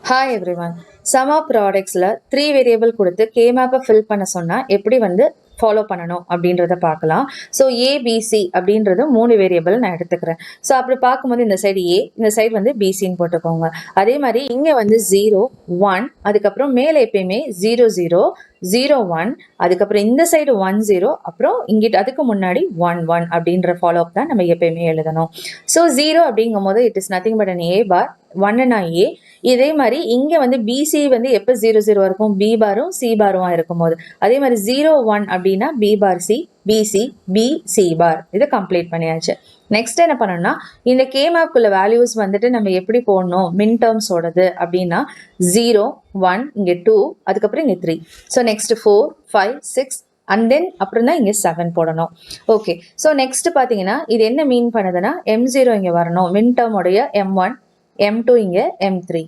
Hi everyone. Sum of ப்ராடக்ட்ஸில் 3 variable கொடுத்து K மேப்பை ஃபில் பண்ண சொன்னால் எப்படி ஃபாலோ பண்ணணும் அப்படின்றத பார்க்கலாம். ஸோ ஏபிசி அப்படின்றது 3 வேரியபிள் நான் எடுத்துக்கிறேன். ஸோ அப்படி பார்க்கும்போது இந்த சைடு ஏ, இந்த சைடு பிசின்னு போட்டுக்கோங்க. அதே மாதிரி இங்கே 0 1, அதுக்கப்புறம் மேலே எப்பயுமே 0 0 0 1, அதுக்கப்புறம் இந்த சைடு 1 0, அப்புறம் இங்கிட்ட அதுக்கு முன்னாடி 1 1 அப்படின்ற ஃபாலோ அப் தான் நம்ம எப்பயுமே எழுதணும். ஸோ 0 அப்படிங்கும் போது it is nothing but an A bar, 1னா ஏ. இதே மாதிரி இங்கே பிசி எப்போ 0 0 இருக்கும், பி பாரும் சி பாரும் இருக்கும் போது. அதே மாதிரி 0 1 அப்படின்னா B bar C, PC B C bar. இதை கம்ப்ளீட் பண்ணியாச்சு. நெக்ஸ்ட் என்ன பண்ணணும்னா இந்த கே மேப்குள்ள வேல்யூஸ் நம்ம எப்படி போடணும் மின் டேர்ம்ஸோடது அப்படின்னா 0 1, இங்கே 2, அதுக்கப்புறம் இங்கே 3. ஸோ நெக்ஸ்ட் 4 5 6 அண்ட் தென் அப்புறம் தான் இங்கே 7 போடணும். ஓகே, ஸோ நெக்ஸ்ட் பார்த்தீங்கன்னா இது என்ன மீன் பண்ணுதுன்னா M0 இங்கே வரணும், மின் டேர்மோடைய M1 M2 இங்கே M3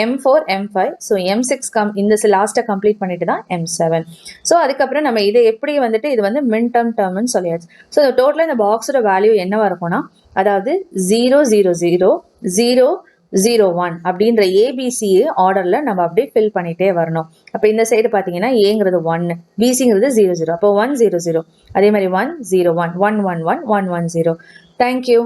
M4 M5. So M6 இந்த லாஸ்ட்டை கம்ப்ளீட் பண்ணிட்டு தான் M7. ஸோ அதுக்கப்புறம் நம்ம இதை எப்படி இது மின் டேர்ம்னு சொல்லியாச்சு. ஸோ டோட்டலாக இந்த பாக்ஸோட வேல்யூ என்னவா இருக்கும்னா, அதாவது 0 0 0 0 0 1 அப்படின்ற ஏபிசி ஆர்டரில் நம்ம அப்படியே ஃபில் பண்ணிகிட்டே வரணும். அப்போ இந்த சைடு பார்த்தீங்கன்னா ஏங்கிறது 1, பிசிங்கிறது 0 0, அப்போ 1 0 0, அதே மாதிரி 1 0 1 1 1 1 1 1 0. தேங்க்யூ.